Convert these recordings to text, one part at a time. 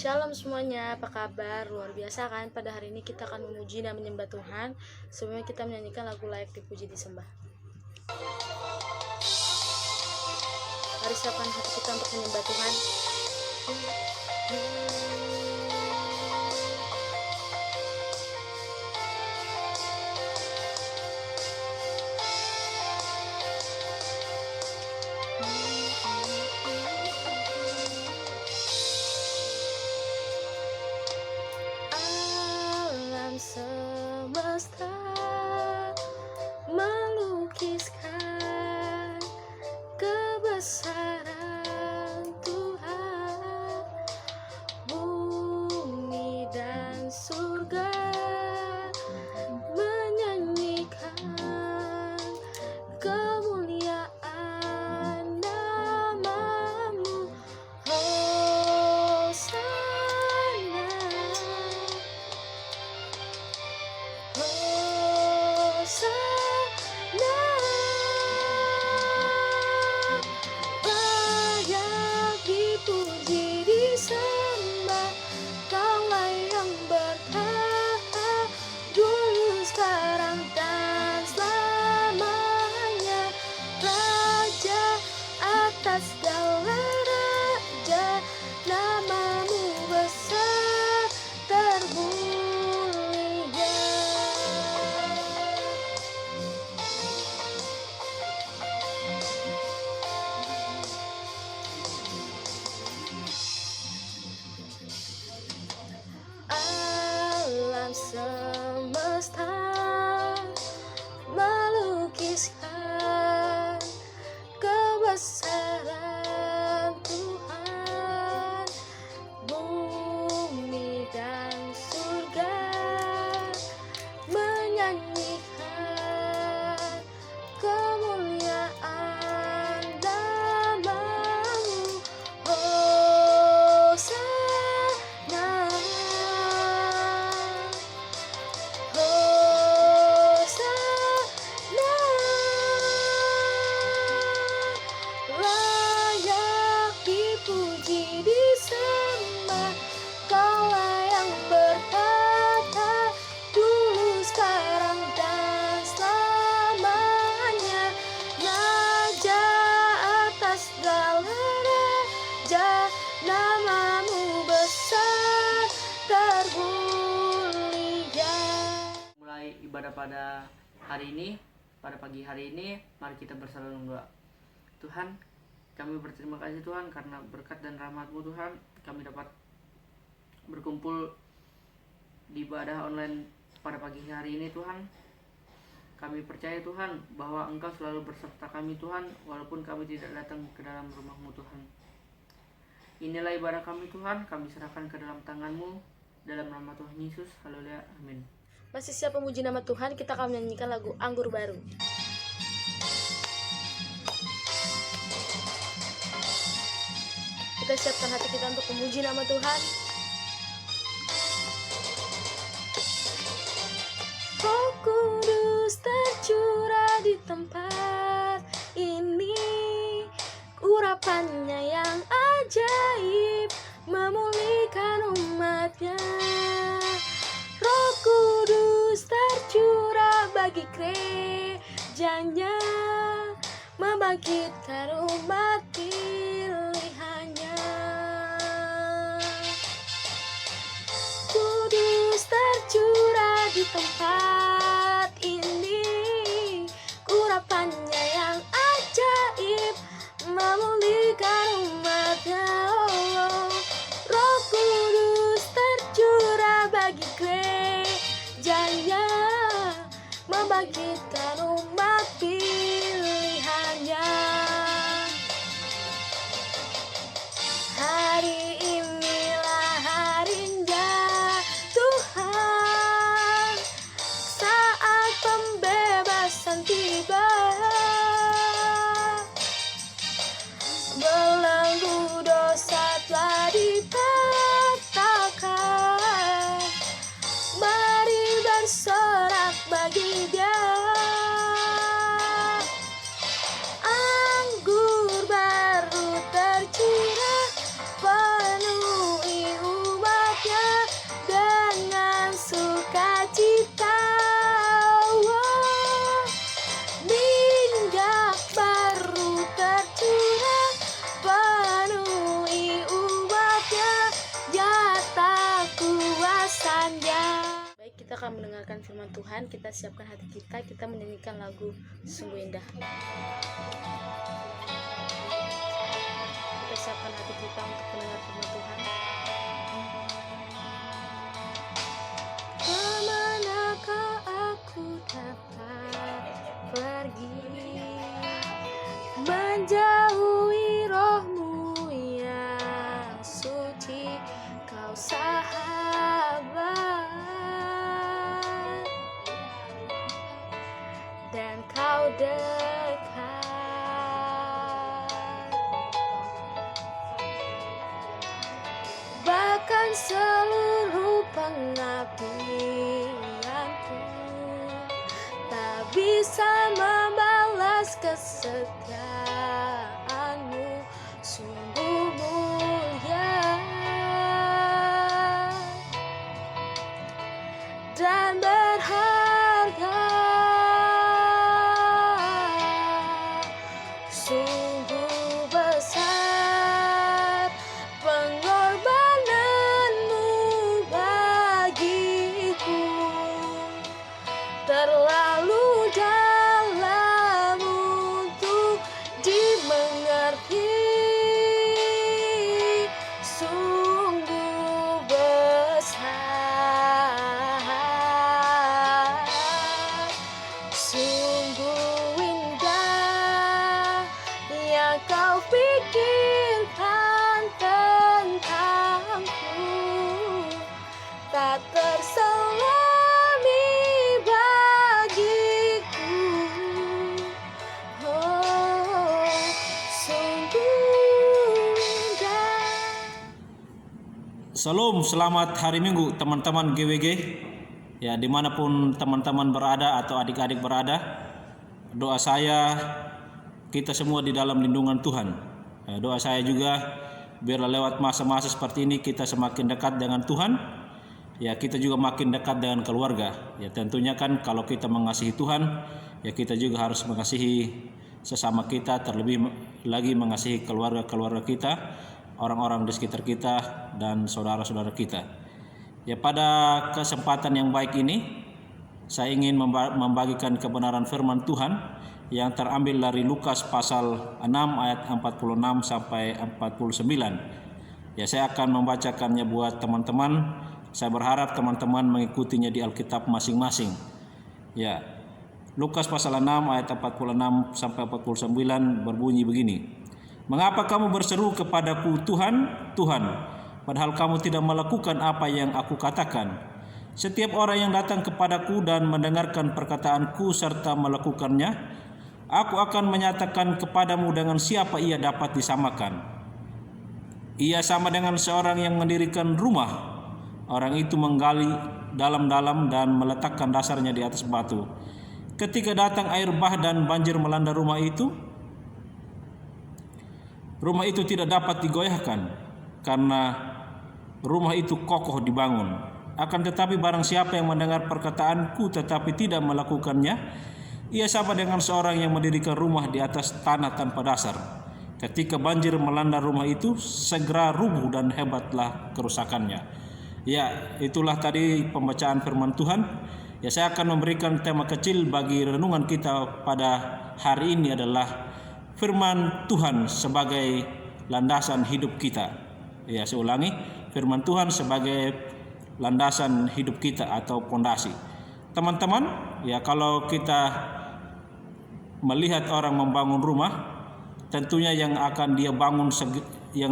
Shalom semuanya, apa kabar? Luar biasa kan? Pada hari ini kita akan memuji dan menyembah Tuhan. Sebelumnya kita menyanyikan lagu layak dipuji disembah. Mari siapkan hati kita untuk menyembah Tuhan. Alam semesta melukiskan kebesaran Tuhan, bumi dan surga menyanyikan kemuliaan nama-Mu. Hosana, Hosana, layak dipuji disembah, Kaulah yang berkah dulu, sekarang dan selamanya. Raja atas segala raja, nama-Mu besar termulia. Alam semesta melukiskan kebesaran Tuhan, bumi dan surga menyanyikan kemuliaan nama-Mu. Hosana, Hosana, layak dipuji disembah, Kaulah yang berkata dulu, sekarang dan selamanya. Raja atas segala raja, nama-Mu besar termulia. Mulai ibadah pada hari ini, pada pagi hari ini, mari kita bersatu doa. Tuhan, kami berterima kasih Tuhan karena berkat dan rahmat-Mu Tuhan, kami dapat berkumpul di ibadah online pada pagi hari ini Tuhan. Kami percaya Tuhan bahwa Engkau selalu berserta kami Tuhan, walaupun kami tidak datang ke dalam rumah-Mu Tuhan. Inilah ibadah kami Tuhan, kami serahkan ke dalam tangan-Mu, dalam nama Tuhan Yesus, haleluya, amin. Masih siap memuji nama Tuhan, kita akan menyanyikan lagu Anggur Baru. Kita siapkan hati kita untuk memuji nama Tuhan. Roh Kudus tercurah di tempat ini, urapannya yang ajaib memulihkan umatnya. Roh Kudus tercurah bagi gerejanya, membangkitkan umat pilihannya. Kudus tercurah di tempat ini, urapannya yang ajaib memulihkan umatnya. Roh Kudus tercurah bagi gerejanya, membangkitkan umat pilihannya. akan mendengarkan firman Tuhan, kita siapkan hati kita, kita menyanyikan lagu Sungguh Indah. Kita siapkan hati kita untuk mendengar firman Tuhan. Kemanakah aku dapat pergi, menjauhi roh-Mu yang suci, Kau sahabat dan Kau dekat. Bahkan seluruh pengabdianku tak bisa membalas kesetiaan-Mu, sungguh mulia dan berharga. Sungguh besar pengorbanan-Mu bagiku, terlalu dalam untuk dimengerti. Sungguh besar, sungguh indah yang Kau pikirkan tentangku, tak terselami bagiku. Oh, sungguh indah. Salam, selamat hari Minggu teman-teman GWG. Ya, dimanapun teman-teman berada atau adik-adik berada, doa saya kita semua di dalam lindungan Tuhan. Ya, doa saya juga biarlah lewat masa-masa seperti ini kita semakin dekat dengan Tuhan. Ya, kita juga makin dekat dengan keluarga. Ya, tentunya kan kalau kita mengasihi Tuhan, ya kita juga harus mengasihi sesama kita, terlebih lagi mengasihi keluarga-keluarga kita, orang-orang di sekitar kita dan saudara-saudara kita. Ya, pada kesempatan yang baik ini saya ingin membagikan kebenaran firman Tuhan yang terambil dari Lukas pasal 6 ayat 46 sampai 49. Ya, saya akan membacakannya buat teman-teman. Saya berharap teman-teman mengikutinya di Alkitab masing-masing. Ya, Lukas pasal 6 ayat 46 sampai 49 berbunyi begini. Mengapa kamu berseru kepadaku, Tuhan, Tuhan, padahal kamu tidak melakukan apa yang aku katakan? Setiap orang yang datang kepadaku dan mendengarkan perkataanku serta melakukannya, aku akan menyatakan kepadamu dengan siapa ia dapat disamakan. Ia sama dengan seorang yang mendirikan rumah. Orang itu menggali dalam-dalam dan meletakkan dasarnya di atas batu. Ketika datang air bah dan banjir melanda rumah itu tidak dapat digoyahkan karena rumah itu kokoh dibangun. Akan tetapi barang siapa yang mendengar perkataanku tetapi tidak melakukannya, ia sama dengan seorang yang mendirikan rumah di atas tanah tanpa dasar. Ketika banjir melanda rumah itu, segera rubuh dan hebatlah kerusakannya. Ya, itulah tadi pembacaan firman Tuhan. Ya, saya akan memberikan tema kecil bagi renungan kita pada hari ini adalah firman Tuhan sebagai landasan hidup kita. Ya, saya ulangi, firman Tuhan sebagai landasan hidup kita atau pondasi. Teman-teman, ya kalau kita melihat orang membangun rumah, tentunya yang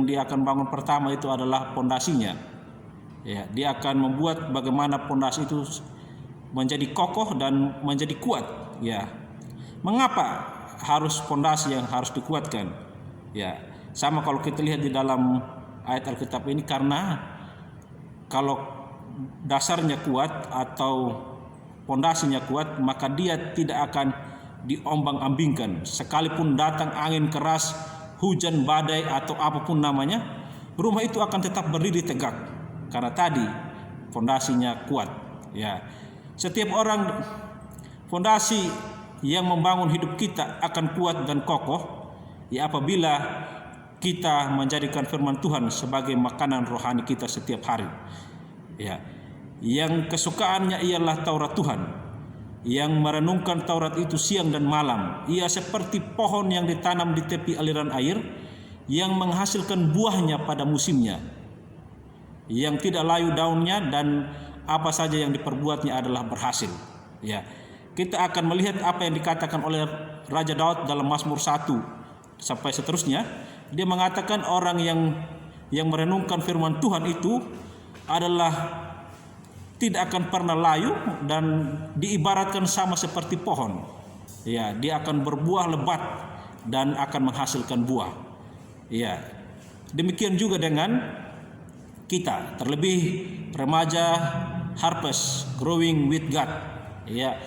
dia akan bangun pertama itu adalah pondasinya. Ya, dia akan membuat bagaimana pondasi itu menjadi kokoh dan menjadi kuat. Ya, mengapa harus pondasi yang harus dikuatkan? Ya, sama kalau kita lihat di dalam ayat Alkitab ini, karena kalau dasarnya kuat atau pondasinya kuat, maka dia tidak akan diombang-ambingkan. Sekalipun datang angin keras, hujan, badai atau apapun namanya, rumah itu akan tetap berdiri tegak karena tadi pondasinya kuat. Ya, setiap orang pondasi yang membangun hidup kita akan kuat dan kokoh ya apabila kita menjadikan firman Tuhan sebagai makanan rohani kita setiap hari. Ya. yang kesukaannya ialah Taurat Tuhan, yang merenungkan Taurat itu siang dan malam. Ia seperti pohon yang ditanam di tepi aliran air, yang menghasilkan buahnya pada musimnya, yang tidak layu daunnya, dan apa saja yang diperbuatnya adalah berhasil. Ya, kita akan melihat apa yang dikatakan oleh Raja Daud dalam Mazmur 1 sampai seterusnya. Dia mengatakan orang yang merenungkan firman Tuhan itu adalah tidak akan pernah layu dan diibaratkan sama seperti pohon. Ya, dia akan berbuah lebat dan akan menghasilkan buah. Ya, demikian juga dengan kita, terlebih remaja Harvest Growing with God. Ya,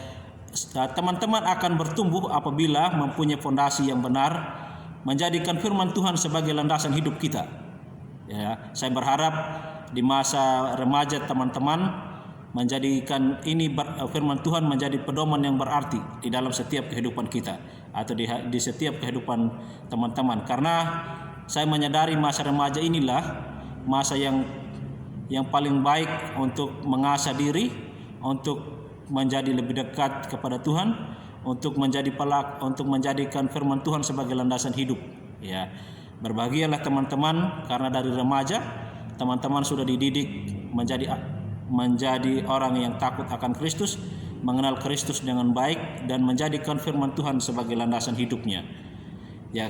teman-teman akan bertumbuh apabila mempunyai fondasi yang benar, menjadikan firman Tuhan sebagai landasan hidup kita. Ya, saya berharap di masa remaja teman-teman menjadikan firman Tuhan menjadi pedoman yang berarti di dalam setiap kehidupan kita atau di setiap kehidupan teman-teman. Karena saya menyadari masa remaja inilah masa yang paling baik untuk mengasah diri, untuk menjadi lebih dekat kepada Tuhan, untuk menjadikan firman Tuhan sebagai landasan hidup. Ya, berbahagialah teman-teman karena dari remaja teman-teman sudah dididik menjadi orang yang takut akan Kristus, mengenal Kristus dengan baik, dan menjadikan firman Tuhan sebagai landasan hidupnya. Ya,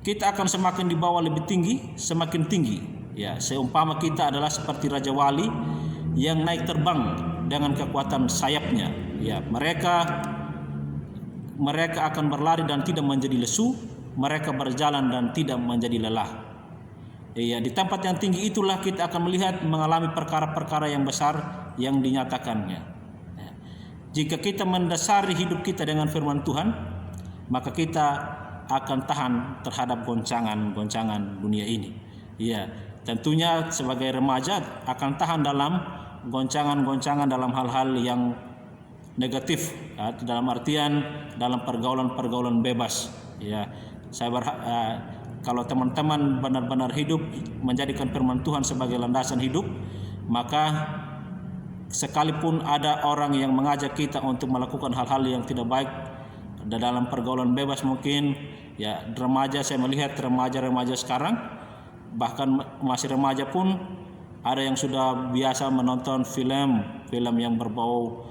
kita akan semakin dibawa lebih tinggi, semakin tinggi. Ya, seumpama kita adalah seperti Raja Wali yang naik terbang dengan kekuatan sayapnya. Ya, mereka akan berlari dan tidak menjadi lesu, mereka berjalan dan tidak menjadi lelah. Ya, di tempat yang tinggi itulah kita akan melihat mengalami perkara-perkara yang besar yang dinyatakannya. Ya. Jika kita mendasari hidup kita dengan firman Tuhan, maka kita akan tahan terhadap goncangan-goncangan dunia ini. Ya, tentunya sebagai remaja akan tahan dalam goncangan-goncangan dalam hal-hal yang negatif, ya, dalam artian dalam pergaulan-pergaulan bebas. Ya, kalau teman-teman benar-benar hidup menjadikan firman Tuhan sebagai landasan hidup, maka sekalipun ada orang yang mengajak kita untuk melakukan hal-hal yang tidak baik dalam pergaulan bebas, mungkin ya remaja, saya melihat remaja-remaja sekarang bahkan masih remaja pun ada yang sudah biasa menonton film yang berbau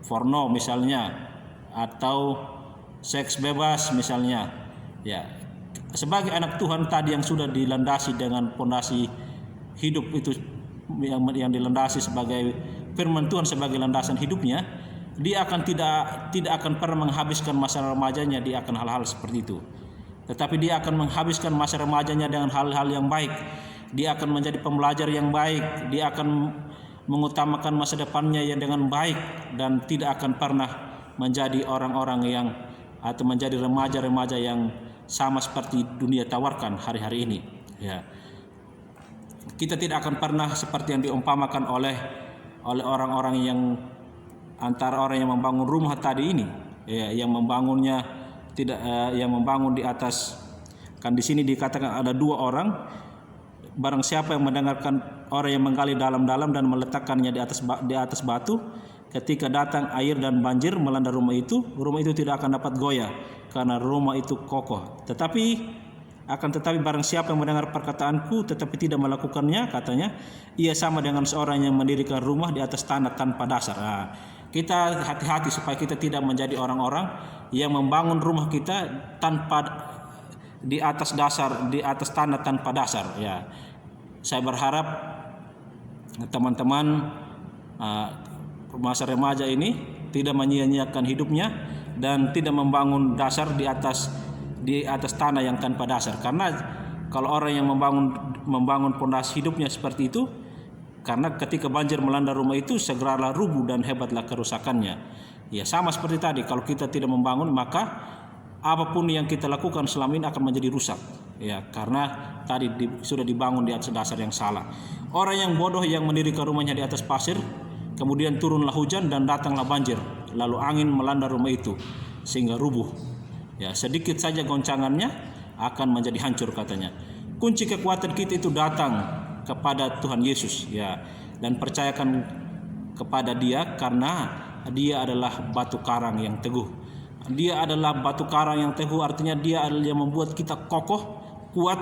porno misalnya, atau seks bebas misalnya. Ya, sebagai anak Tuhan tadi yang sudah dilandasi dengan fondasi hidup itu, yang dilandasi sebagai firman Tuhan sebagai landasan hidupnya, dia akan tidak akan pernah menghabiskan masa remajanya dia akan hal-hal seperti itu. Tetapi dia akan menghabiskan masa remajanya dengan hal-hal yang baik. Dia akan menjadi pembelajar yang baik, dia akan mengutamakan masa depannya yang dengan baik, dan tidak akan pernah menjadi orang-orang yang atau menjadi remaja-remaja yang sama seperti dunia tawarkan hari-hari ini. Ya, kita tidak akan pernah seperti yang diumpamakan oleh orang-orang yang antara orang yang membangun rumah tadi ini, ya, yang membangunnya yang membangun di atas. Kan di sini dikatakan ada dua orang. Barang siapa yang mendengarkan orang yang menggali dalam-dalam dan meletakkannya di atas batu, ketika datang air dan banjir melanda rumah itu tidak akan dapat goyah karena rumah itu kokoh. Tetapi barang siapa yang mendengar perkataanku tetapi tidak melakukannya, katanya, ia sama dengan seorang yang mendirikan rumah di atas tanah tanpa dasar. Nah, kita hati-hati supaya kita tidak menjadi orang-orang yang membangun rumah kita di atas tanah tanpa dasar. Ya, saya berharap teman-teman masa remaja ini tidak menyia-nyiakan hidupnya dan tidak membangun dasar di atas tanah yang tanpa dasar. Karena kalau orang yang membangun pondasi hidupnya seperti itu, karena ketika banjir melanda rumah itu segeralah rubuh dan hebatlah kerusakannya. Ya, sama seperti tadi, kalau kita tidak membangun, maka apapun yang kita lakukan selama ini akan menjadi rusak. Ya, karena tadi sudah dibangun di atas dasar yang salah. Orang yang bodoh yang mendirikan rumahnya di atas pasir, kemudian turunlah hujan dan datanglah banjir, lalu angin melanda rumah itu sehingga rubuh. Ya, sedikit saja goncangannya akan menjadi hancur, katanya. Kunci kekuatan kita itu datang kepada Tuhan Yesus. Ya, dan percayakan kepada Dia, karena Dia adalah batu karang yang teguh. Dia adalah batu karang yang teguh, artinya Dia adalah yang membuat kita kokoh, kuat,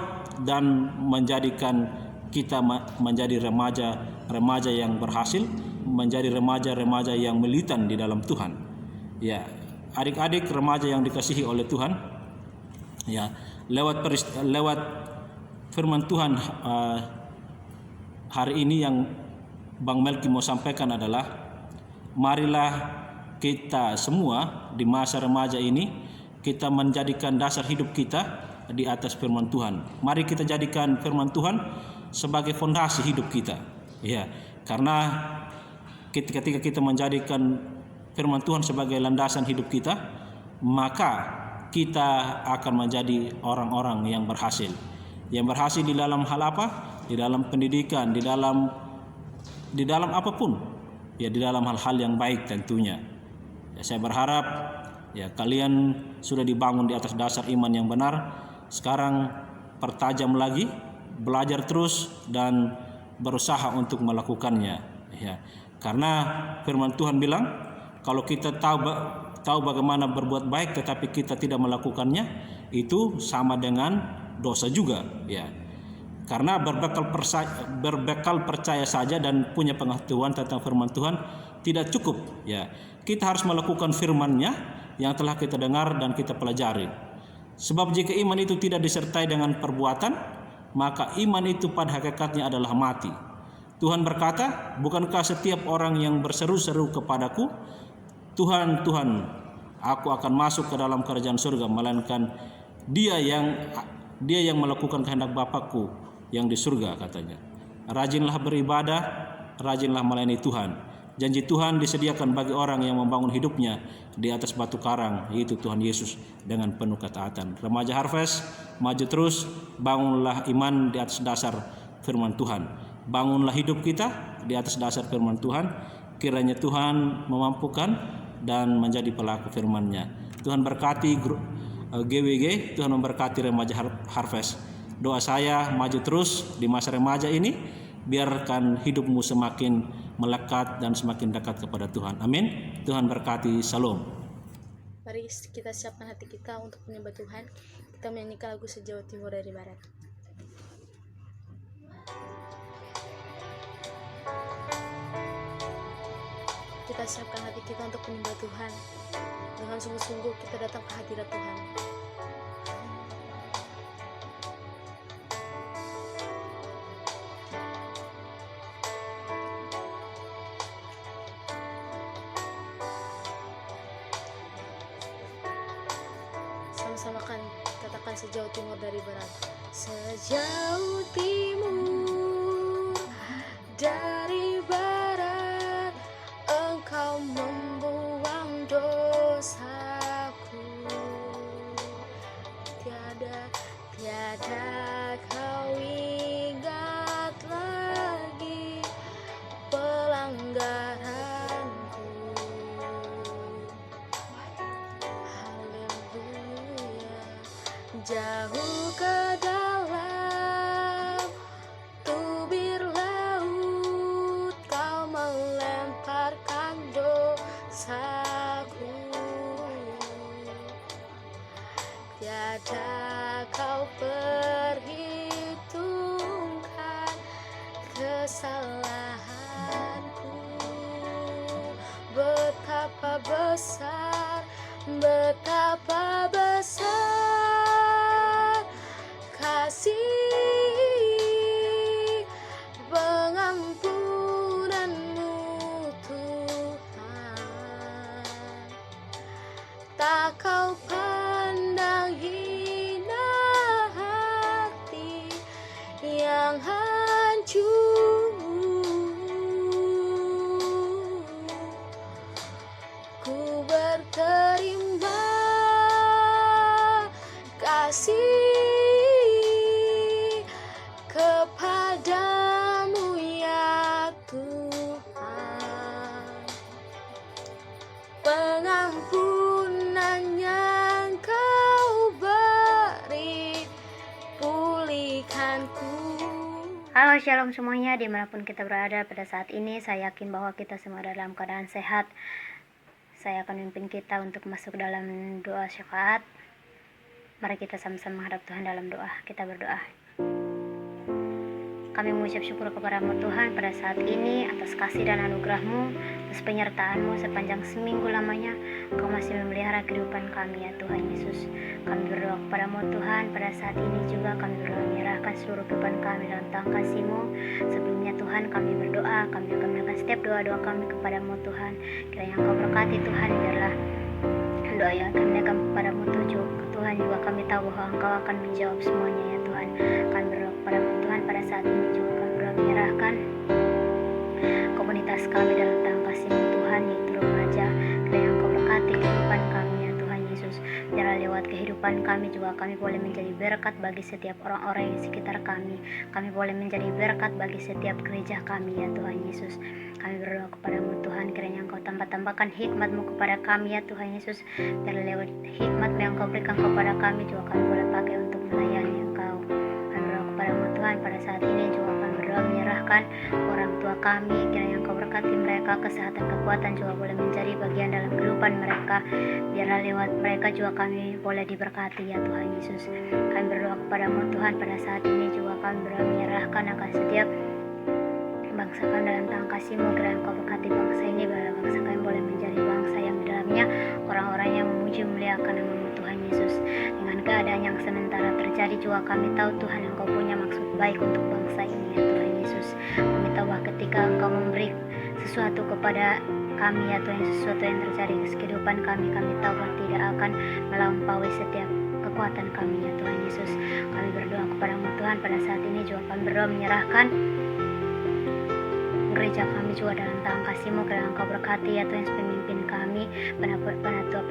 dan menjadikan kita menjadi remaja yang berhasil, menjadi remaja yang militan di dalam Tuhan. Ya, adik-adik remaja yang dikasihi oleh Tuhan, ya, lewat firman Tuhan hari ini yang Bang Melki mau sampaikan adalah, marilah kita semua di masa remaja ini kita menjadikan dasar hidup kita di atas firman Tuhan. Mari kita jadikan firman Tuhan sebagai fondasi hidup kita. Ya, karena ketika kita menjadikan firman Tuhan sebagai landasan hidup kita, maka kita akan menjadi orang-orang yang berhasil. Yang berhasil di dalam hal apa? Di dalam pendidikan, di dalam apapun, ya, di dalam hal-hal yang baik tentunya. Ya, saya berharap ya kalian sudah dibangun di atas dasar iman yang benar. Sekarang pertajam lagi, belajar terus dan berusaha untuk melakukannya. Ya, karena firman Tuhan bilang, kalau kita tahu bagaimana berbuat baik tetapi kita tidak melakukannya, itu sama dengan dosa juga. Ya. Karena berbekal percaya saja dan punya pengetahuan tentang firman Tuhan tidak cukup. Ya, kita harus melakukan firman-Nya yang telah kita dengar dan kita pelajari. Sebab jika iman itu tidak disertai dengan perbuatan, maka iman itu pada hakikatnya adalah mati. Tuhan berkata, bukankah setiap orang yang berseru-seru kepadaku, Tuhan, Tuhan, aku akan masuk ke dalam kerajaan surga, melainkan dia yang melakukan kehendak Bapakku yang di surga, katanya. Rajinlah beribadah, rajinlah melayani Tuhan. Janji Tuhan disediakan bagi orang yang membangun hidupnya di atas batu karang, yaitu Tuhan Yesus, dengan penuh ketaatan. Remaja Harvest, maju terus, bangunlah iman di atas dasar firman Tuhan. Bangunlah hidup kita di atas dasar firman Tuhan. Kiranya Tuhan memampukan dan menjadi pelaku firman-Nya. Tuhan berkati GWG, Tuhan memberkati Remaja Harvest. Doa saya, maju terus di masa remaja ini, biarkan hidupmu semakin melekat dan semakin dekat kepada Tuhan. Amin. Tuhan berkati. Salam. Mari kita siapkan hati kita untuk menyembah Tuhan. Kita menyanyikan lagu Sejauh Timur dari Barat. Kita siapkan hati kita untuk menyembah Tuhan. Dengan sungguh-sungguh kita datang ke hadirat Tuhan. Sama-sama kan katakan sejauh timur dari barat. Sejauh timur dari barat, Engkau membuang dosaku. Tiada kau ingat lagi pelanggaranku. Haleluya. Jauh ke dalam tubir laut, Kau melemparkan dosaku. Tiada kau perhitungkan kesalahanku. Betapa besar kasih pengampunanmu, Tuhan. Tak kau pandang hina hati yang hancur. Ku berterima Halo shalom semuanya, dimanapun kita berada pada saat ini, saya yakin bahwa kita semua dalam keadaan sehat. Saya akan memimpin kita untuk masuk dalam doa syafaat. Mari kita sama-sama menghadap Tuhan dalam doa. Kita berdoa. Kami mengucap syukur kepada-Mu Tuhan pada saat ini atas kasih dan anugerah-Mu, atas penyertaan-Mu sepanjang seminggu lamanya. Kau masih memelihara kehidupan kami ya Tuhan Yesus. Kami berdoa kepada-Mu Tuhan pada saat ini juga kami berdoa menyerahkan seluruh kehidupan kami dalam tangan kasih-Mu. Sebelumnya Tuhan kami berdoa, kami akan menyerahkan setiap doa-doa kami kepada-Mu Tuhan. Kiranya Engkau berkati Tuhan, biarlah doa yang kami naikkan kepada-Mu Tuhan juga kami tahu bahwa Engkau akan menjawab semuanya ya Tuhan. Kami berdoa kepada-Mu Tuhan pada saat ini juga kami berdoa menyerahkan komunitas kami dalam tangan kasih-Mu Tuhan, yaitu remaja. Kiranya Engkau berkati kehidupan kami ya Tuhan Yesus. Biarlah lewat kehidupan kami juga kami boleh menjadi berkat bagi setiap orang-orang di sekitar kami. Kami boleh menjadi berkat bagi setiap gereja kami ya Tuhan Yesus. Kami berdoa kepada-Mu Tuhan, kiranya Engkau tambah-tambahkan hikmat-Mu kepada kami ya Tuhan Yesus. Biarlah lewat hikmat yang Engkau berikan kepada kami juga kami boleh pakai untuk melayani Engkau. Kami berdoa kepada-Mu Tuhan pada saat ini juga kami berdoa menyerahkan orang tua kami. Kiranya Engkau berkati mereka, kesehatan, kekuatan juga boleh menjadi bagian dalam kehidupan mereka. Biarlah lewat mereka juga kami boleh diberkati ya Tuhan Yesus. Kami berdoa kepada-Mu Tuhan pada saat ini juga kami berdoa menyerahkan akan setiap bangsa kami dalam tangan kasih-Mu. Kiranya Engkau berkati bangsa ini, biarlah bangsa kami boleh menjadi bangsa yang di dalamnya orang-orang yang memuji memuliakan nama-Mu Tuhan Yesus. Dengan keadaan yang sementara terjadi juga kami tahu Tuhan Engkau punya maksud baik untuk bangsa ini ya Tuhan Yesus. Kami tahu bahwa ketika Engkau memberi sesuatu kepada kami ya Tuhan, sesuatu yang terjadi di kehidupan kami tahu bahwa tidak akan melampaui setiap kekuatan kami ya Tuhan Yesus. Kami berdoa kepada-Mu Tuhan pada saat ini juga kami berdoa menyerahkan gereja kami juga dalam tangan kasih-Mu. Kiranya Engkau berkati ya Tuhan pemimpin kami,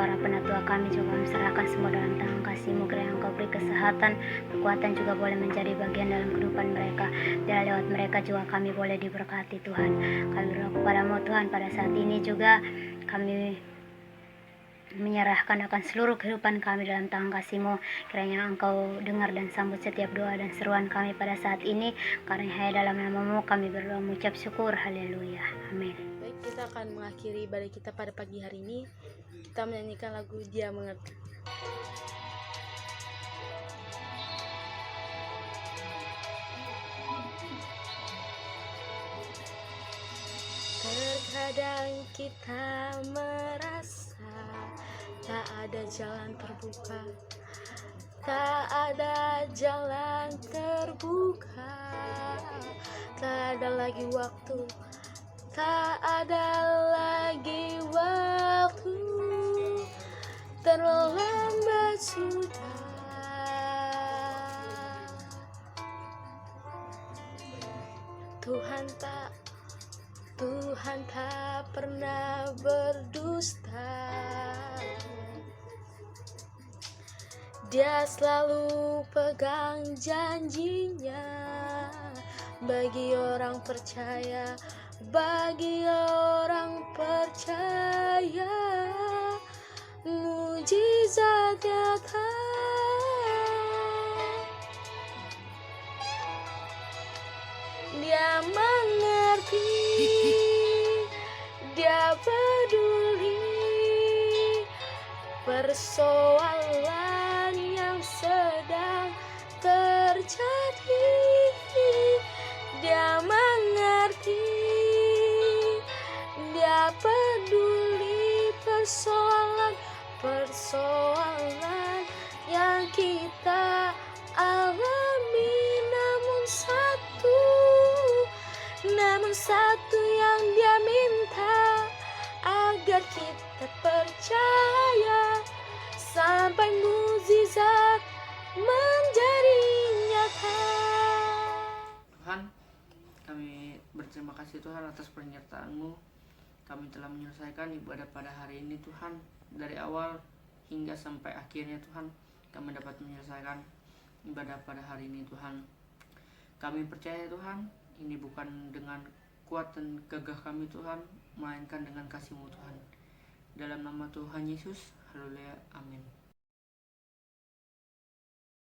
para penatua kami juga kami serahkan semua dalam tangan kasih-Mu. Kiranya Engkau beri kesehatan, kekuatan juga boleh menjadi bagian dalam kehidupan mereka. Dan lewat mereka juga kami boleh diberkati Tuhan. Kami berdoa kepada-Mu Tuhan pada saat ini juga kami menyerahkan akan seluruh kehidupan kami dalam tangan kasih-Mu. Kiranya Engkau dengar dan sambut setiap doa dan seruan kami pada saat ini. Karena hanya dalam nama-Mu kami berdoa mengucap syukur. Haleluya. Amin. Baik, kita akan mengakhiri ibadah kita pada pagi hari ini. Kita menyanyikan lagu Dia Mengerti. Terkadang kita merasa tak ada jalan terbuka, tak ada jalan terbuka, tak ada lagi waktu, tak ada lagi waktu, terlambat sudah. Tuhan tak pernah berdusta. Dia selalu pegang janjinya bagi orang percaya, bagi orang percaya. Mujizat nyata. Dia mengerti, Dia peduli persoalan yang sedang terjadi. Dia mengerti, Dia peduli persoalan yang kita alami. Namun satu yang Dia minta, agar kita percaya sampai mukjizat menjadi nyata. Tuhan, kami berterima kasih Tuhan atas penyertaan-Mu. Kami telah menyelesaikan ibadah pada hari ini Tuhan. Dari awal hingga sampai akhirnya Tuhan, kami dapat menyelesaikan ibadah pada hari ini Tuhan. Kami percaya Tuhan, ini bukan dengan kuat dan gagah kami Tuhan, melainkan dengan kasih-Mu Tuhan. Dalam nama Tuhan Yesus, haleluya, amin.